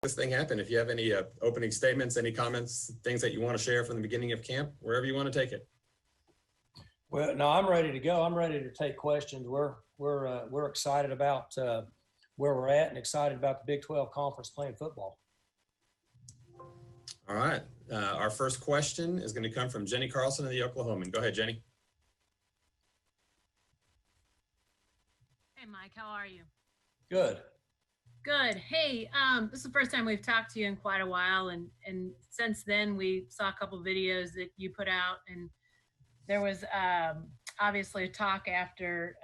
this thing happen. If you have any opening statements, any comments, things that you want to share from the beginning of camp, wherever you want to take it. Well, no, I'm ready to go. I'm ready to take questions. We're excited about where we're at and excited about the Big 12 Conference playing football. All right. Our first question is going to come from Jenny Carlson of the Oklahoman. Go ahead, Jenny. Hey, Mike, how are you? Good. Good. Hey, this is the first time we've talked to you in quite a while, and since then we saw a couple videos that you put out, and there was obviously a talk after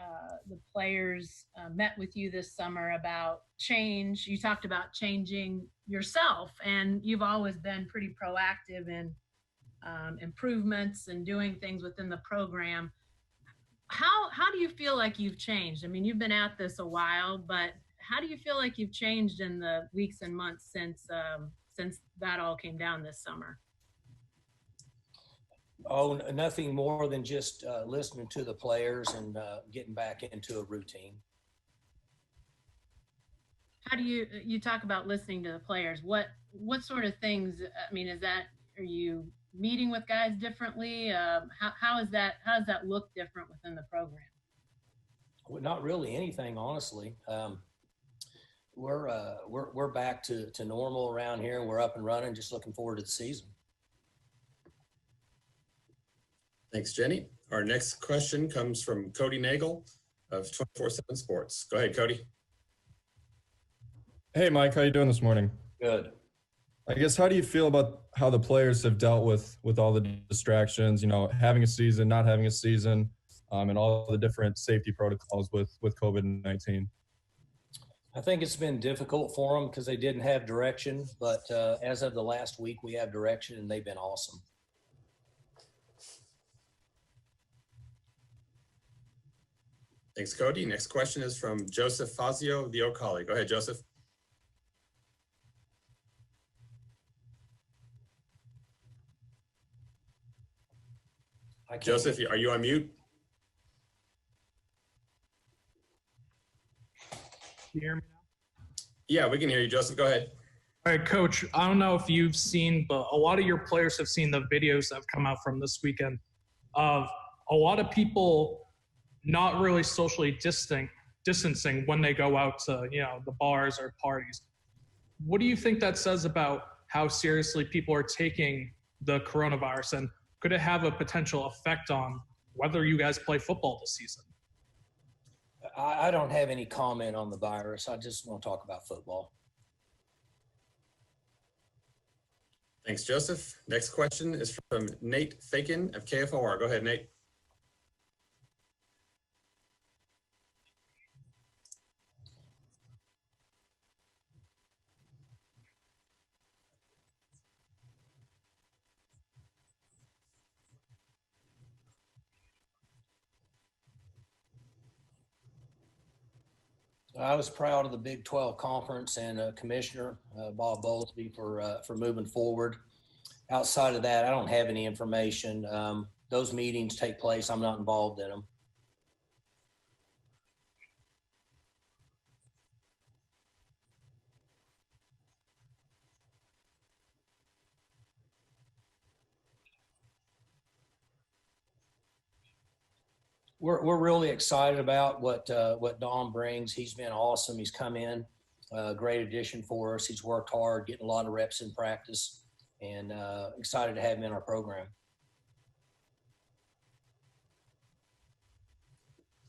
the players met with you this summer about change. You talked about changing yourself, and you've always been pretty proactive in improvements and doing things within the program. How do you feel like you've changed? I mean, you've been at this a while, but how do you feel like you've changed in the weeks and months since that all came down this summer? Oh, nothing more than just listening to the players and getting back into a routine. How do you talk about listening to the players? What sort of things? I mean, are you meeting with guys differently? How does that look different within the program? Well, not really anything, honestly. We're back to normal around here. We're up and running. Just looking forward to the season. Thanks, Jenny. Our next question comes from Cody Nagel of 24/7 Sports. Go ahead, Cody. Hey, Mike, how you doing this morning? Good. I guess, how do you feel about how the players have dealt with all the distractions, having a season, not having a season, and all the different safety protocols with COVID-19? I think it's been difficult for them because they didn't have direction, but as of the last week, we have direction, and they've been awesome. Thanks, Cody. Next question is from Joseph Fazio of the Oak Holly. Go ahead, Joseph. Joseph, are you on mute? Can you hear me now? Yeah, we can hear you, Joseph. Go ahead. All right, Coach, I don't know if you've seen, but a lot of your players have seen the videos that have come out from this weekend of a lot of people not really socially distancing when they go out to, the bars or parties. What do you think that says about how seriously people are taking the coronavirus, and could it have a potential effect on whether you guys play football this season? I don't have any comment on the virus. I just want to talk about football. Thanks, Joseph. Next question is from Nate Feken of KFOR. Go ahead, Nate. I was proud of the Big 12 Conference and Commissioner Bob Bowlesby for moving forward. Outside of that, I don't have any information. Those meetings take place. I'm not involved in them. We're really excited about what Don brings. He's been awesome. He's come in, great addition for us. He's worked hard, getting a lot of reps in practice, and excited to have him in our program.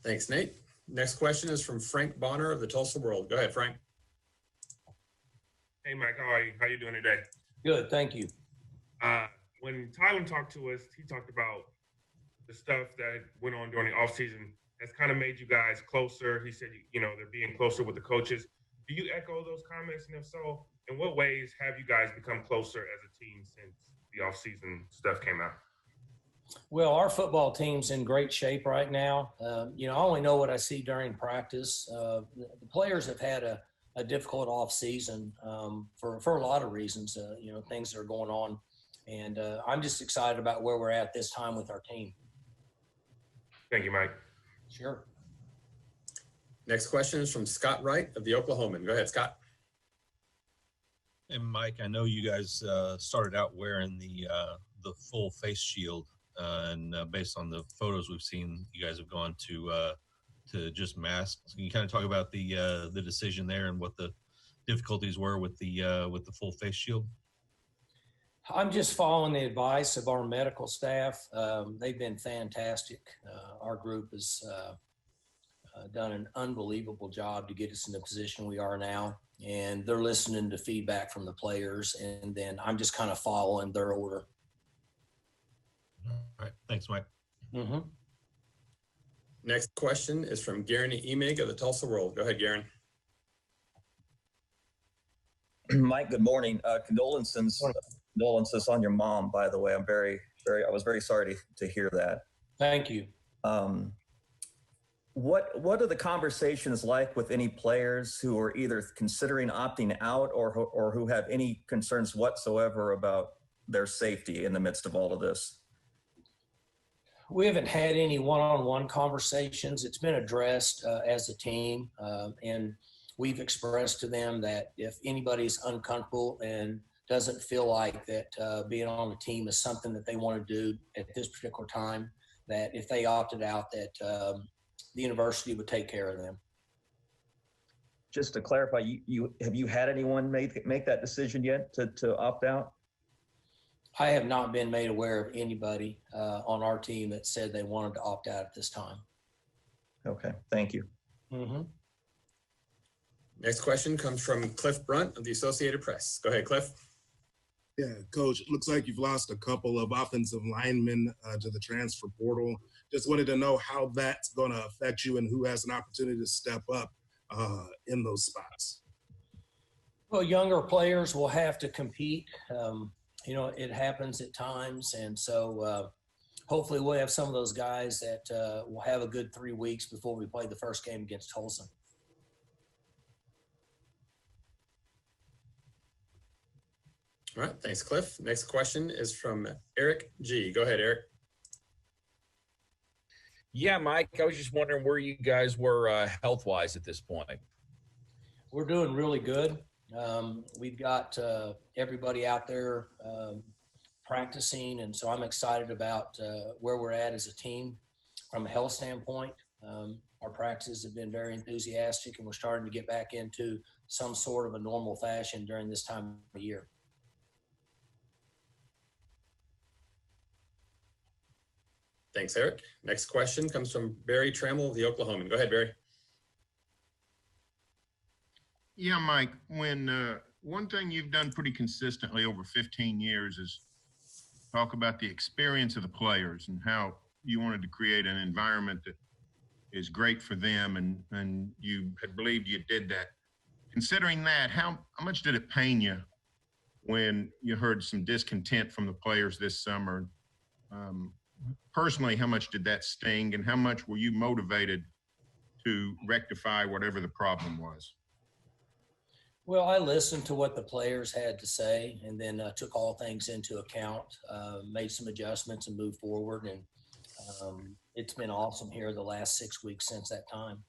Thanks, Nate. Next question is from Frank Bonner of the Tulsa World. Go ahead, Frank. Hey, Mike, how are you? How you doing today? Good, thank you. When Tyler talked to us, he talked about the stuff that went on during the offseason has kind of made you guys closer. He said, they're being closer with the coaches. Do you echo those comments? And if so, in what ways have you guys become closer as a team since the offseason stuff came out? Well, our football team's in great shape right now. I only know what I see during practice. The players have had a difficult off season for a lot of reasons, things that are going on. And I'm just excited about where we're at this time with our team. Thank you, Mike. Sure. Next question is from Scott Wright of the Oklahoman. Go ahead, Scott. And Mike, I know you guys started out wearing the full face shield, and based on the photos we've seen, you guys have gone to just masks. Can you kind of talk about the decision there and what the difficulties were with the full face shield? I'm just following the advice of our medical staff. They've been fantastic. Our group has done an unbelievable job to get us in the position we are now. And they're listening to feedback from the players. And then I'm just kind of following their order. All right. Thanks, Mike. Mm-hmm. Next question is from Garen Emig of the Tulsa World. Go ahead, Garen. Mike, good morning. Condolences on your mom, by the way. I was very sorry to hear that. Thank you. What are the conversations like with any players who are either considering opting out or who have any concerns whatsoever about their safety in the midst of all of this? We haven't had any one-on-one conversations. It's been addressed as a team, and we've expressed to them that if anybody's uncomfortable and doesn't feel like that being on the team is something that they want to do at this particular time, that if they opted out, that the university would take care of them. Just to clarify, have you had anyone make that decision yet to opt out? I have not been made aware of anybody on our team that said they wanted to opt out at this time. Okay, thank you. Mm-hmm. Next question comes from Cliff Brunt of the Associated Press. Go ahead, Cliff. Yeah, Coach, it looks like you've lost a couple of offensive linemen to the transfer portal. Just wanted to know how that's going to affect you and who has an opportunity to step up in those spots. Well, younger players will have to compete. It happens at times. And so hopefully we'll have some of those guys that will have a good 3 weeks before we play the first game against Tulsa. All right, thanks, Cliff. Next question is from Eric G. Go ahead, Eric. Yeah, Mike, I was just wondering where you guys were health-wise at this point. We're doing really good. We've got everybody out there practicing, and so I'm excited about where we're at as a team from a health standpoint. Our practices have been very enthusiastic, and we're starting to get back into some sort of a normal fashion during this time of year. Thanks, Eric. Next question comes from Barry Tramel of the Oklahoman. Go ahead, Barry. Yeah, Mike, when one thing you've done pretty consistently over 15 years is talk about the experience of the players and how you wanted to create an environment that is great for them, and you had believed you did that. Considering that, how much did it pain you when you heard some discontent from the players this summer? Personally, how much did that sting, and how much were you motivated to rectify whatever the problem was? Well, I listened to what the players had to say, and then took all things into account, made some adjustments and moved forward. And it's been awesome here the last 6 weeks since that time.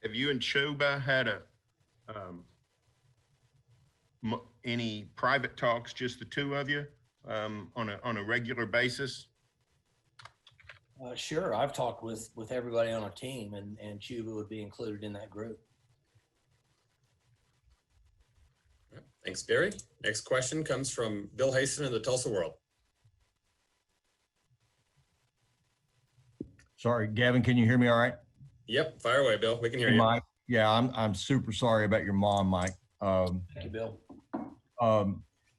Have you and Choba had any private talks, just the two of you, on a regular basis? Sure. I've talked with everybody on our team, and Chuba would be included in that group. Thanks, Barry. Next question comes from Bill Haisten of the Tulsa World. Sorry, Gavin, can you hear me all right? Yep, fire away, Bill. We can hear you. Mike, yeah, I'm super sorry about your mom, Mike. Thank you, Bill.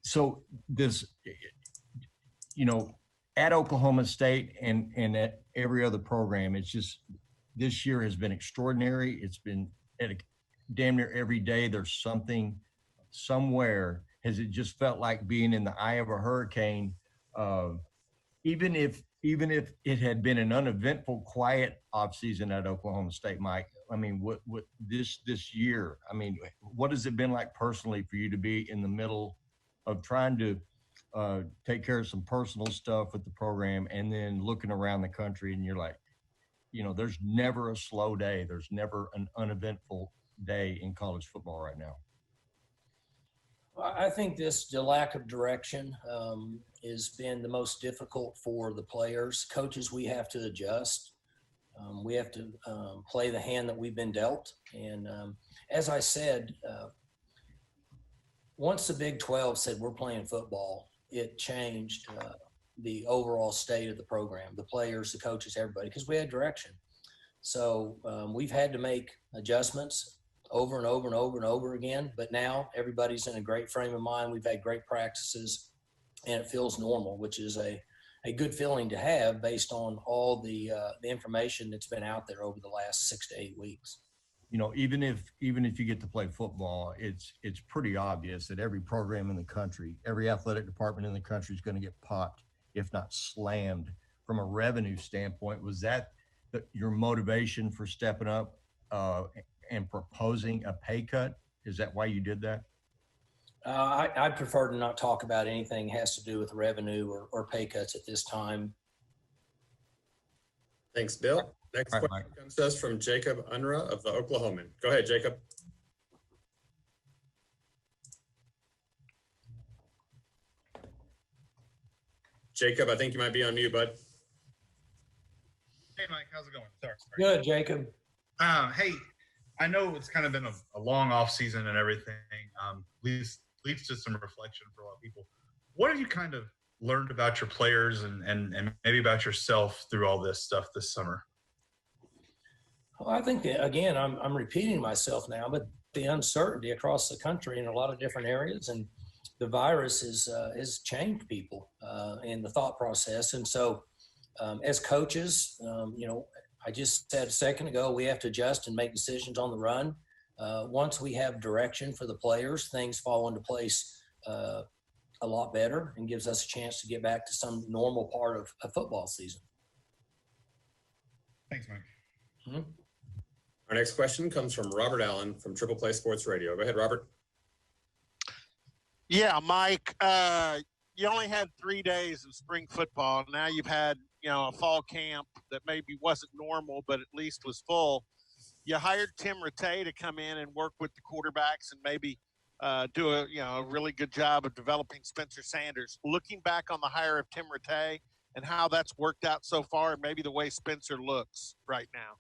So this, at Oklahoma State and at every other program, it's just, this year has been extraordinary. It's been damn near every day there's something somewhere. Has it just felt like being in the eye of a hurricane? Even if it had been an uneventful, quiet offseason at Oklahoma State, Mike, I mean, what this year, I mean, what has it been like personally for you to be in the middle of trying to take care of some personal stuff with the program, and then looking around the country and you're like, there's never a slow day. There's never an uneventful day in college football right now. I think the lack of direction has been the most difficult for the players. Coaches, we have to adjust. We have to play the hand that we've been dealt. And as I said, once the Big 12 said we're playing football, it changed the overall state of the program, the players, the coaches, everybody, because we had direction. So we've had to make adjustments over and over and over and over again. But now everybody's in a great frame of mind. We've had great practices, and it feels normal, which is a good feeling to have based on all the information that's been out there over the last 6 to 8 weeks. You know, even if you get to play football, it's pretty obvious that every program in the country, every athletic department in the country is going to get popped, if not slammed. From a revenue standpoint, was that your motivation for stepping up and proposing a pay cut? Is that why you did that? I prefer to not talk about anything that has to do with revenue or pay cuts at this time. Thanks, Bill. Next question comes to us from Jacob Unruh of the Oklahoman. Go ahead, Jacob. Jacob, I think you might be on mute, bud. Hey, Mike, how's it going? Sorry. Good, Jacob. Hey, I know it's kind of been a long off season and everything. Leads to some reflection for a lot of people. What have you kind of learned about your players and maybe about yourself through all this stuff this summer? Well, I think that, again, I'm repeating myself now, but the uncertainty across the country in a lot of different areas, and the virus has changed people and the thought process. And so as coaches, you know, I just said a second ago, we have to adjust and make decisions on the run. Once we have direction for the players, things fall into place a lot better and gives us a chance to get back to some normal part of a football season. Thanks, Mike. Mm-hmm. Our next question comes from Robert Allen from Triple Play Sports Radio. Go ahead, Robert. Yeah, Mike, you only had 3 days of spring football. Now you've had, you know, a fall camp that maybe wasn't normal, but at least was full. You hired Tim Rattay to come in and work with the quarterbacks and maybe do a really good job of developing Spencer Sanders. Looking back on the hire of Tim Rattay and how that's worked out so far, and maybe the way Spencer looks right now.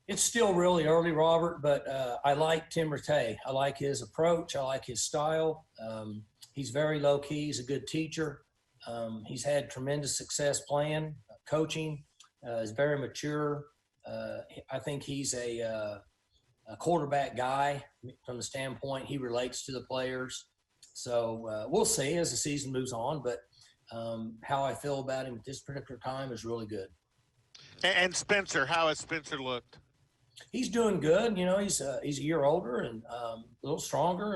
It's still really early, Robert, but I like Tim Rattay. I like his approach. I like his style. He's very low key. He's a good teacher. He's had tremendous success playing, coaching. He's very mature. I think he's a quarterback guy from the standpoint he relates to the players. So we'll see as the season moves on, but how I feel about him at this particular time is really good. And Spencer, how has Spencer looked? He's doing good. You know, he's a year older and a little stronger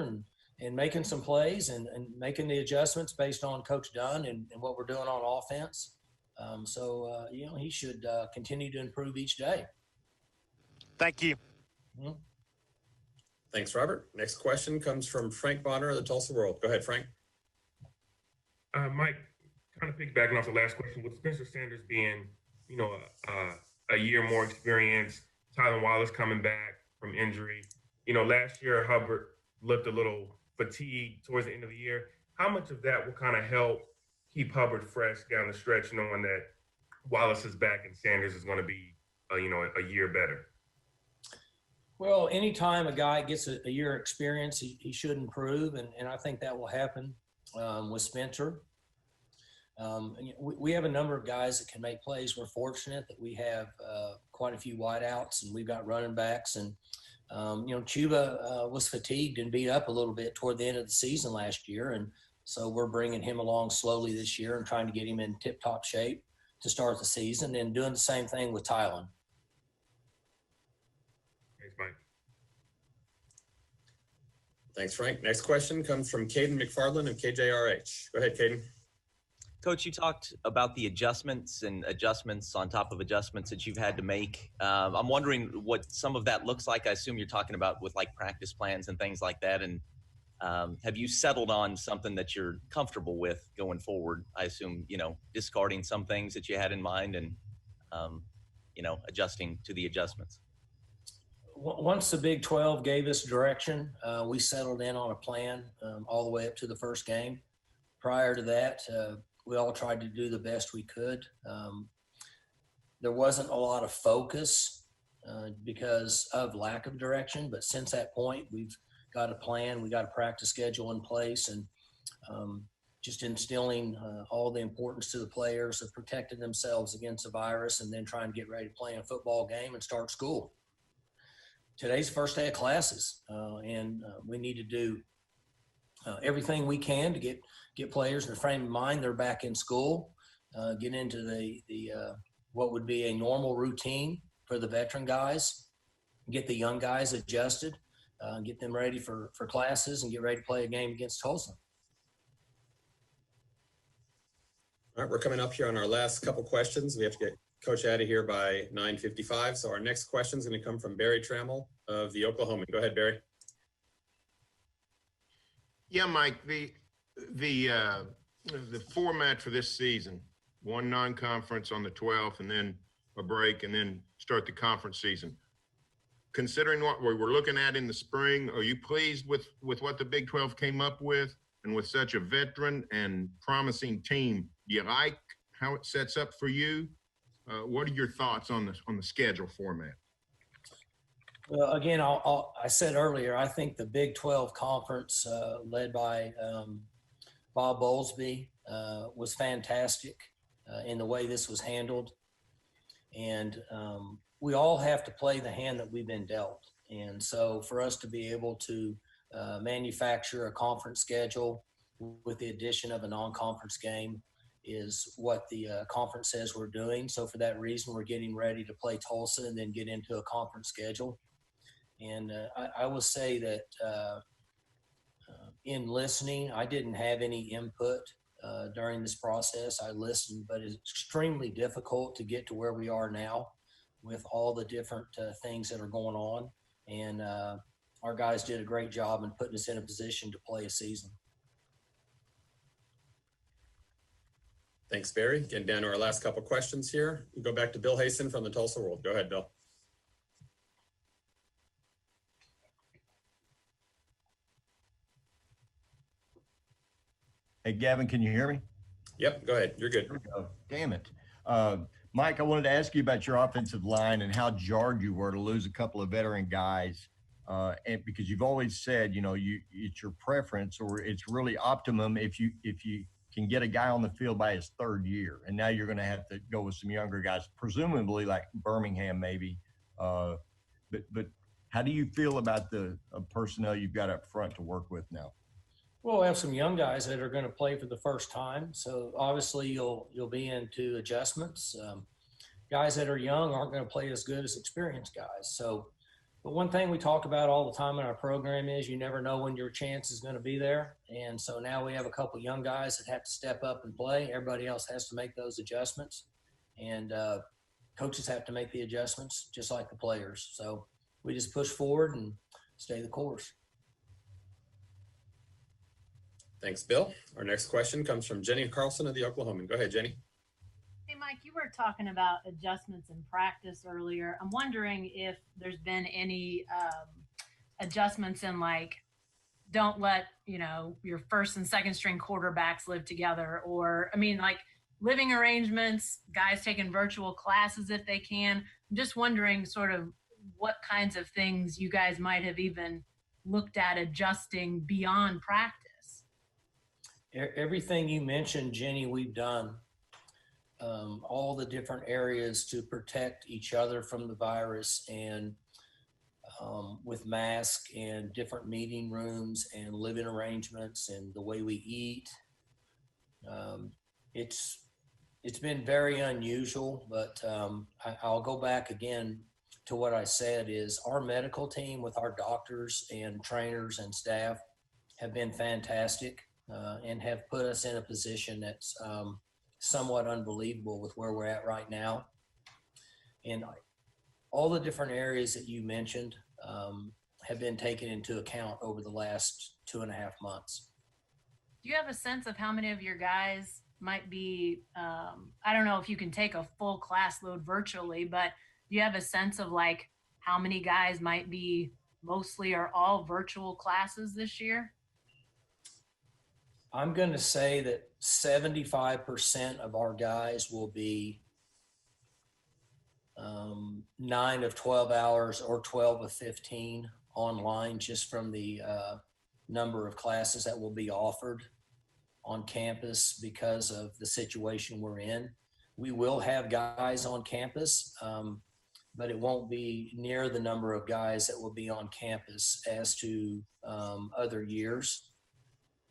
and making some plays and making the adjustments based on Coach Dunn and what we're doing on offense. So, you know, he should continue to improve each day. Thank you. Mm-hmm. Thanks, Robert. Next question comes from Frank Bonner of the Tulsa World. Go ahead, Frank. Mike, kind of piggybacking off the last question, with Spencer Sanders being, you know, a year more experience, Tylan Wallace coming back from injury. You know, last year Hubbard looked a little fatigued towards the end of the year. How much of that will kind of help keep Hubbard fresh down the stretch, knowing that Wallace is back and Sanders is going to be, a year better? Well, anytime a guy gets a year experience, he should improve, and I think that will happen with Spencer. We have a number of guys that can make plays. We're fortunate that we have quite a few wideouts, and we've got running backs. And, Chuba was fatigued and beat up a little bit toward the end of the season last year. And so we're bringing him along slowly this year and trying to get him in tip-top shape to start the season, and doing the same thing with Tylan. Thanks, Mike. Thanks, Frank. Next question comes from Caden McFarland of KJRH. Go ahead, Caden. Coach, you talked about the adjustments on top of adjustments that you've had to make. I'm wondering what some of that looks like. I assume you're talking about with like practice plans and things like that. And have you settled on something that you're comfortable with going forward? I assume, discarding some things that you had in mind and, adjusting to the adjustments. Once the Big 12 gave us direction, we settled in on a plan all the way up to the first game. Prior to that, we all tried to do the best we could. There wasn't a lot of focus because of lack of direction, but since that point, we've got a plan, we got a practice schedule in place, and just instilling all the importance to the players of protecting themselves against the virus and then trying to get ready to play a football game and start school. Today's the first day of classes, and we need to do everything we can to get players in the frame of mind they're back in school, get into the what would be a normal routine for the veteran guys, get the young guys adjusted, get them ready for classes, and get ready to play a game against Tulsa. All right, we're coming up here on our last couple questions. We have to get Coach out of here by 9:55. So our next question is going to come from Barry Tramel of the Oklahoman. Go ahead, Barry. Yeah, Mike, the format for this season, one non-conference on the 12th and then a break and then start the conference season. Considering what we were looking at in the spring, are you pleased with what the Big 12 came up with? And with such a veteran and promising team, do you like how it sets up for you? What are your thoughts on the schedule format? Well, again, I said earlier, I think the Big 12 conference led by Bob Bowlesby was fantastic in the way this was handled. And we all have to play the hand that we've been dealt. And so for us to be able to manufacture a conference schedule with the addition of a non-conference game is what the conference says we're doing. So for that reason, we're getting ready to play Tulsa and then get into a conference schedule. And I will say that in listening, I didn't have any input during this process. I listened, but it's extremely difficult to get to where we are now with all the different things that are going on. And our guys did a great job in putting us in a position to play a season. Thanks, Barry. Getting down to our last couple questions here. We go back to Bill Haisten from the Tulsa World. Go ahead, Bill. Hey, Gavin, can you hear me? Yep, go ahead. You're good. Oh, damn it. Mike, I wanted to ask you about your offensive line and how jarred you were to lose a couple of veteran guys. And because you've always said, it's your preference or it's really optimum if you can get a guy on the field by his third year. And now you're going to have to go with some younger guys, presumably like Birmingham maybe. But how do you feel about the personnel you've got up front to work with now? Well, we have some young guys that are going to play for the first time. So obviously you'll be into adjustments. Guys that are young aren't going to play as good as experienced guys. So, but one thing we talk about all the time in our program is you never know when your chance is going to be there. And so now we have a couple young guys that have to step up and play. Everybody else has to make those adjustments. And coaches have to make the adjustments just like the players. So we just push forward and stay the course. Thanks, Bill. Our next question comes from Jenny Carlson of the Oklahoman. Go ahead, Jenny. Hey, Mike, you were talking about adjustments in practice earlier. I'm wondering if there's been any adjustments in, like, don't let, your first and second string quarterbacks live together, or, like living arrangements, guys taking virtual classes if they can. I'm just wondering sort of what kinds of things you guys might have even looked at adjusting beyond practice. Everything you mentioned, Jenny, we've done. All the different areas to protect each other from the virus, and with masks and different meeting rooms and living arrangements and the way we eat. It's been very unusual, but I'll go back again to what I said is our medical team with our doctors and trainers and staff have been fantastic. And have put us in a position that's somewhat unbelievable with where we're at right now. And all the different areas that you mentioned have been taken into account over the last 2.5 months. Do you have a sense of how many of your guys might be, I don't know if you can take a full class load virtually, but do you have a sense of like how many guys might be mostly or all virtual classes this year? I'm going to say that 75% of our guys will be 9 of 12 hours or 12 of 15 online, just from the number of classes that will be offered on campus because of the situation we're in. We will have guys on campus, but it won't be near the number of guys that will be on campus as to other years.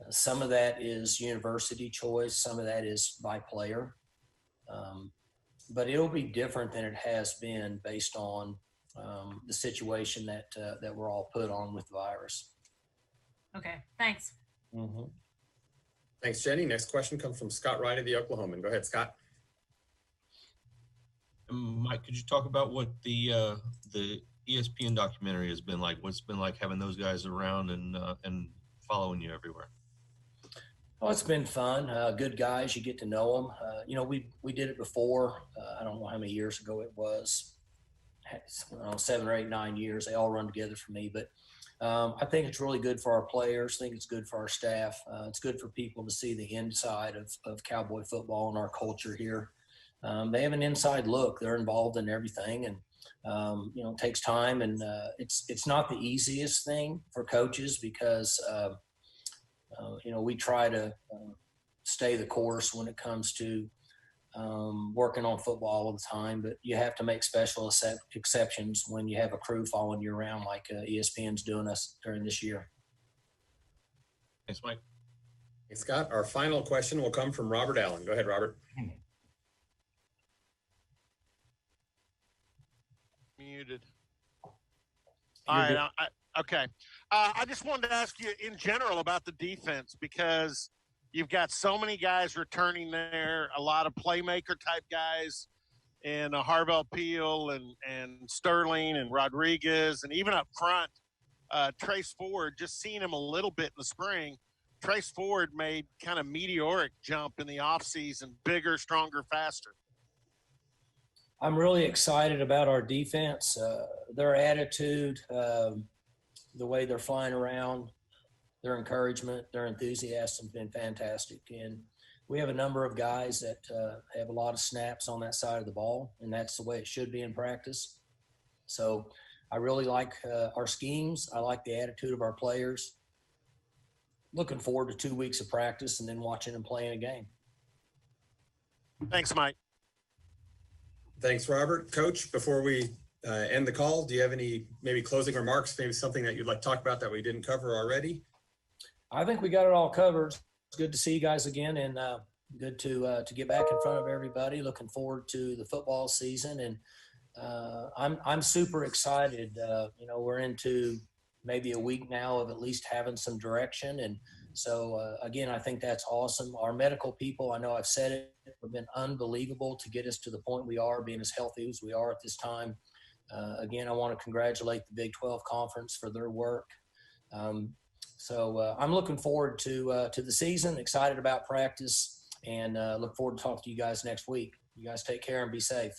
Some of that is university choice. Some of that is by player. But it'll be different than it has been based on the situation that we're all put on with the virus. Okay, thanks. Mm-hmm. Thanks, Jenny. Next question comes from Scott Wright of the Oklahoman. Go ahead, Scott. Mike, could you talk about what the ESPN documentary has been like? What's it been like having those guys around and following you everywhere? Oh, it's been fun. Good guys. You get to know them. We did it before. I don't know how many years ago it was. 7 or 8, 9 years. They all run together for me. But I think it's really good for our players. I think it's good for our staff. It's good for people to see the inside of Cowboy football and our culture here. They have an inside look. They're involved in everything, and it takes time. And it's not the easiest thing for coaches because we try to stay the course when it comes to working on football all the time, but you have to make special exceptions when you have a crew following you around like ESPN's doing us during this year. Thanks, Mike. Hey, Scott, our final question will come from Robert Allen. Go ahead, Robert. Muted. All right. Okay. I just wanted to ask you in general about the defense because you've got so many guys returning there, a lot of playmaker type guys, and Harvell Peel and Sterling and Rodriguez, and even up front, Trace Ford. Just seeing him a little bit in the spring. Trace Ford made kind of meteoric jump in the offseason, bigger, stronger, faster. I'm really excited about our defense, their attitude, the way they're flying around, their encouragement, their enthusiasm has been fantastic. And we have a number of guys that have a lot of snaps on that side of the ball, and that's the way it should be in practice. So I really like our schemes. I like the attitude of our players. Looking forward to 2 weeks of practice and then watching them play in a game. Thanks, Mike. Thanks, Robert. Coach, before we end the call, do you have any maybe closing remarks, maybe something that you'd like to talk about that we didn't cover already? I think we got it all covered. It's good to see you guys again, and good to get back in front of everybody. Looking forward to the football season, and I'm super excited. We're into maybe a week now of at least having some direction, and so again, I think that's awesome. Our medical people, I know I've said it, have been unbelievable to get us to the point we are, being as healthy as we are at this time. Again, I want to congratulate the Big 12 Conference for their work. So I'm looking forward to the season, excited about practice, and look forward to talking to you guys next week. You guys take care and be safe.